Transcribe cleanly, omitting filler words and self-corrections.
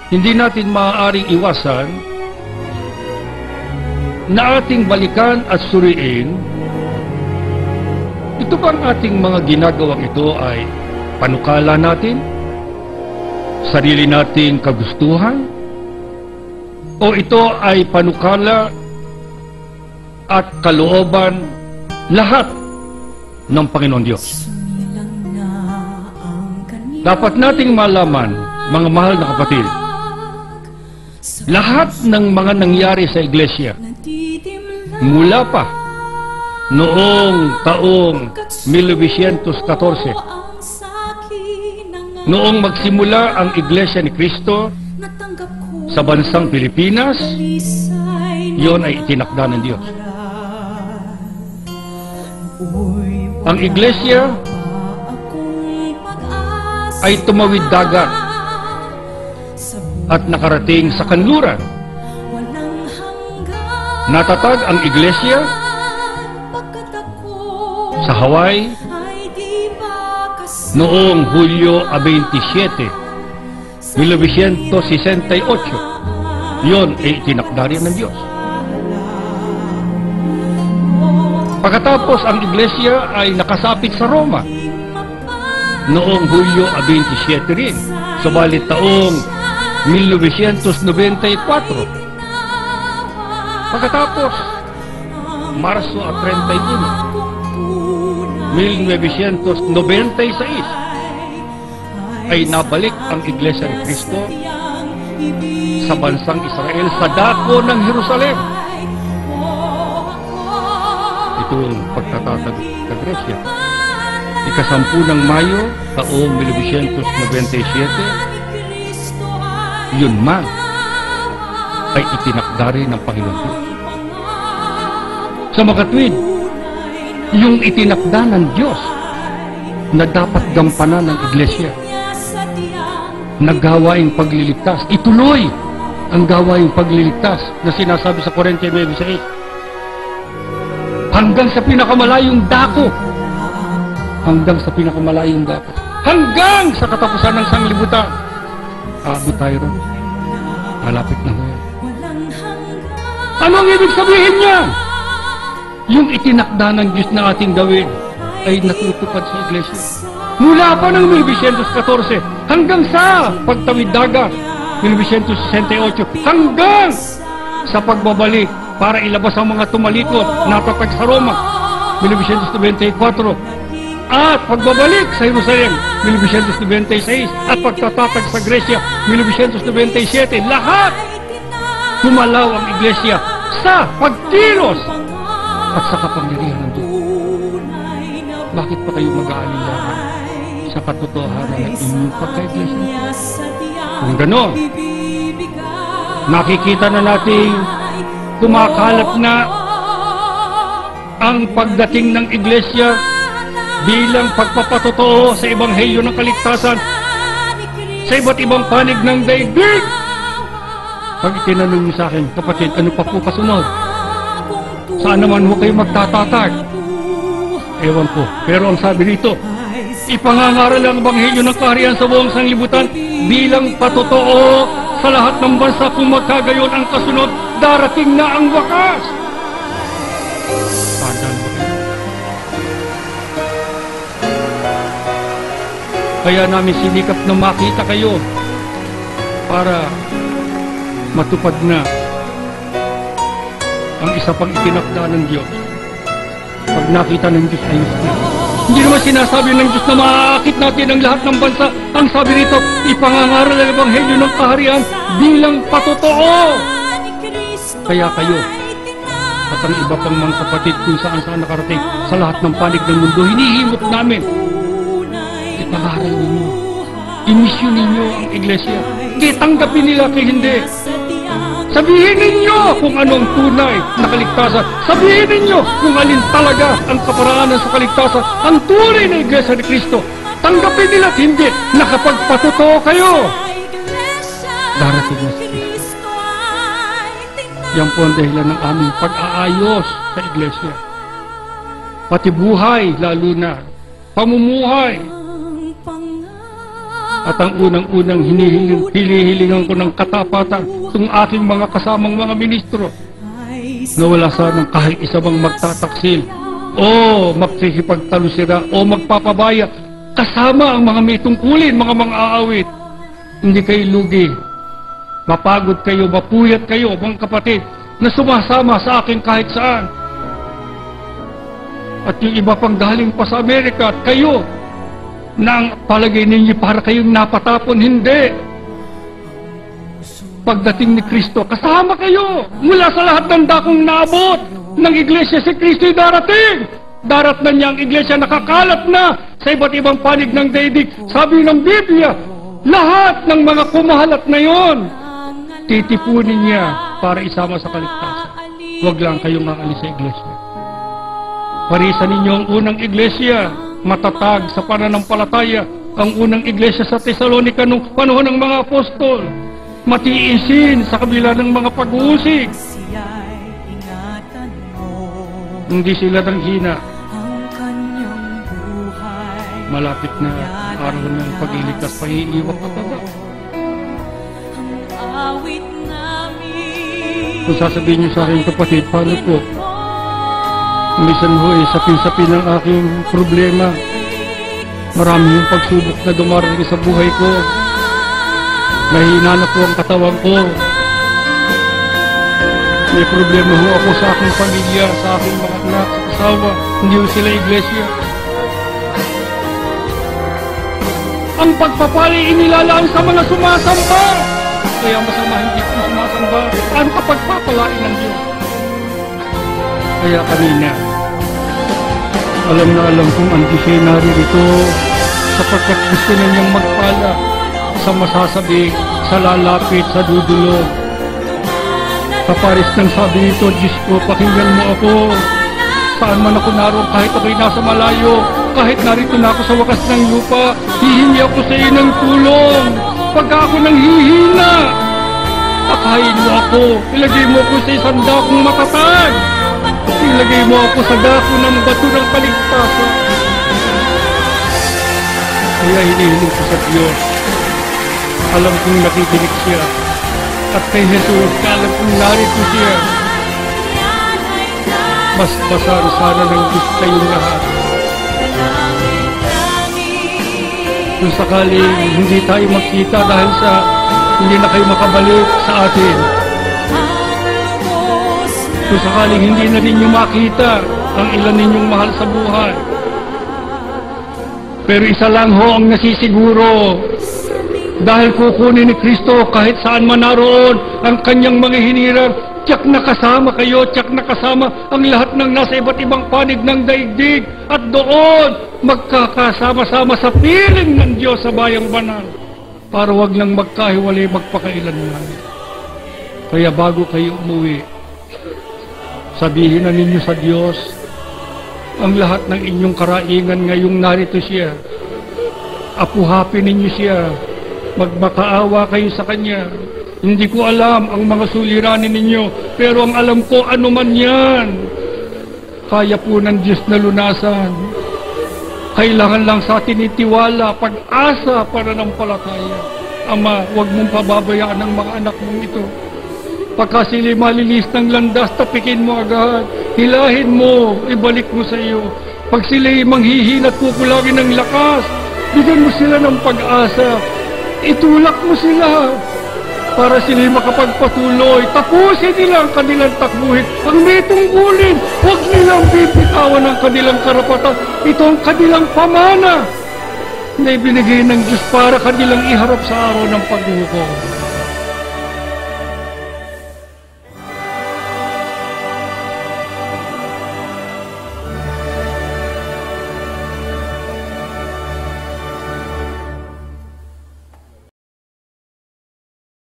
hindi natin maaaring iwasan na ating balikan at suriin, ito bang ating mga ginagawang ito ay panukala natin, sarili nating kagustuhan, o ito ay panukala at kalooban lahat ng Panginoon Diyos. Dapat nating malaman, mga mahal na kapatid, lahat ng mga nangyari sa iglesia mula pa noong taong 1914, noong magsimula ang Iglesia ni Cristo sa bansang Pilipinas, yon ay itinakda ng Diyos. Ang Iglesia ay tumawid dagat at nakarating sa kanluran. Natatag ang Iglesia sa Hawaii noong Hulyo 27, 1968. Yon ay itinakda rin ng Diyos. Pagkatapos ang Iglesia ay nakasapit sa Roma noong Hulyo 27 rin, subalit taong 1994. Pagkatapos Marso 31, 1996 ay nabalik ang Iglesia ni Cristo sa bansang Israel sa dako ng Jerusalem. Ito ang pagtatatag ng Gresya. Ika-10 ng Mayo taong 1997, yun man ay itinakda rin ng Panginoon Diyos. Sa makatwid, yung itinakda ng Diyos na dapat gampanan ng Iglesia na gawaing pagliligtas, ituloy ang gawaing pagliligtas na sinasabi sa Korintios 9:6 hanggang sa pinakamalayong dako, hanggang sa pinakamalayong dako, hanggang sa katapusan ng sanglibutan. Aabot tayo ron. Malapit na ngayon. Ano ang ibig sabihin niya? Yung itinakda ng Diyos na ating gawin ay natutupad sa Iglesia. Mula pa ng 1914 hanggang sa pagtawid dagat, 1968, hanggang sa pagbabalik para ilabas ang mga tumalikod natatag sa Roma, 1994, at pagbabalik sa Jerusalem, 1996, at pagtatatag sa Gresya, 1997, lahat kumalaw ang Iglesia sa pagkilos at sa kapangyarihan ng Diyos. Bakit pa kayo mag-aalinlangan sa katotohanan ng inyong pagka-Iglesia? Kung gano'n, nakikita na natin kumakalat na ang pagdating ng Iglesia bilang pagpapatotoo sa Ebanghelyo ng kaligtasan sa iba't ibang panig ng daigdig. Pag itinanong niyo sa akin, kapatid, ano pa po kasunod? Saan naman ho kayo magtatatag? Ewan ko. Pero ang sabi rito, ipangangaral ang Ebanghelyo ng kaharian sa buong sanglibutan bilang patotoo sa lahat ng bansa. Kung magkagayon ang kasunod, darating na ang wakas. Tandaan ba kayo? Kaya namin sinikap na makita kayo para matupad na ang isa pang itinakda ng Diyos. Pag nakita ng Diyos, ayos na. Hindi naman sinasabi ng Diyos na maaakit natin ang lahat ng bansa. Ang sabi rito, ipangangaral ang Ebanghelyo ng kaharian bilang patotoo. Kaya kayo at ang iba pang mga kapatid kung saan nakarating sa lahat ng panig ng mundo, hinihimok namin, ipangaral ninyo, imisyon ninyo ang Iglesia. Di tanggapin nila kay hindi. Sabihin ninyo kung anong tunay na kaligtasan. Sabihin ninyo kung alin talaga ang kaparaanan sa kaligtasan, ang tunay na Iglesia ni Cristo. Tanggapin nila at hindi, nakapagpatotoo kayo. Darating na si Cristo. Yan po ang dahilan ng aming pag-aayos sa Iglesia. Pati buhay, lalo na pamumuhay. At ang unang-unang hinihilingan ko ng katapatan ng aking mga kasamang mga ministro na wala sanang kahit isa bang magtataksil o magkikipagtalusira o magpapabaya kasama ang mga may tungkulin, mga aawit. Hindi kayo lugi. Mapagod kayo, mapuyat kayo, mga kapatid, na sumasama sa akin kahit saan. At yung iba pang galing pa sa Amerika at kayo, na ang palagay ninyo para kayong napatapon, hindi. Pagdating ni Kristo, kasama kayo. Mula sa lahat ng dakong naabot ng iglesia, si Kristo'y darating. Darat na niya ang iglesia, nakakalat na sa iba't ibang panig ng daigdig. Sabi ng Biblia, lahat ng mga kumahalat na yon, titipunin niya para isama sa kaligtasan. Huwag lang kayong maalis sa iglesia. Parisan ninyo ang unang iglesia, matatag sa pananampalataya, ang unang iglesia sa Tesalonica nung panahon ng mga apostol, matiisin sa kabila ng mga pag-uusig. Hindi sila nanghina. Malapit na araw ng pagliligtas, pag-iiwak kataba. Kung sasabihin niyo sa akin, kapatid, paano po? Minsan ho, sapi-sapi ng aking problema. Marami yung pagsubok na dumarating sa buhay ko. Mahina na po ang katawan ko. May problema ho ako sa aking pamilya, sa aking mga anak, sa asawa. Hindi ho sila iglesia. Ang pagpapali inilalaan sa mga sumasamba. Kaya masama hindi po sumasamba. Ano ka pagpapalain ng Diyos? Kaya kanina, alam na alam kong hindi siya naririto sapagkat gusto na niyang magpala sa masasabi, sa lalapit, sa dudulo. Kaparis ng sabi nito, Diyos ko, pakinggan mo ako. Saan man ako naroon, kahit ako'y nasa malayo, kahit narito na ako sa wakas ng lupa, hihingi ako sa iyo ng tulong. Pagka ako nang hihina, pakain mo ako, ilagay mo ako sa isang dakong matatag. Ilagay mo ako sa dako ng bato ng kaligtasan. Kaya hinihiling ko sa Diyos. Alam kong nakikinig siya. At kay Jesus, alam kong narito siya. Mas basan sana ng Diyos kayong lahat. Kung sakaling hindi tayo magkita dahil sa hindi na kayo makabalik sa atin. Kung sakaling hindi na ninyo makita ang ilan ninyong mahal sa buhay. Pero isa lang ho ang nasisiguro. Dahil kukunin ni Kristo kahit saan man naroon ang kanyang mga hinirang, tiyak na kasama kayo, tiyak na kasama ang lahat ng nasa iba't ibang panig ng daigdig. At doon, magkakasama-sama sa piling ng Diyos sa bayang banal. Para wag lang magkahiwalay magpakailanman. Kaya bago kayo umuwi, sabihin na ninyo sa Diyos ang lahat ng inyong karaingan ngayong narito siya. Apuhapin ninyo siya. Magmakaawa kayo sa Kanya. Hindi ko alam ang mga suliranin ninyo, pero ang alam ko ano man yan. Kaya po ng Diyos na lunasan. Kailangan lang sa atin itiwala, pag-asa, pananampalataya. Ama, huwag mong pababayaan ang mga anak mong ito. Pagka sila malilis ng landas, tapikin mo agad. Hilahin mo, ibalik mo sa iyo. Pag sila'y manghihina at kukulangin ng lakas, bigyan mo sila ng pag-asa. Itulak mo sila para sila'y makapagpatuloy. Tapusin nila ang kanilang takbuhin. Ang may tungkulin, huwag nilang bibitawan ang kanilang karapatan. Ito ang kanilang pamana na ibinigay ng Diyos para kanilang iharap sa araw ng paghukom.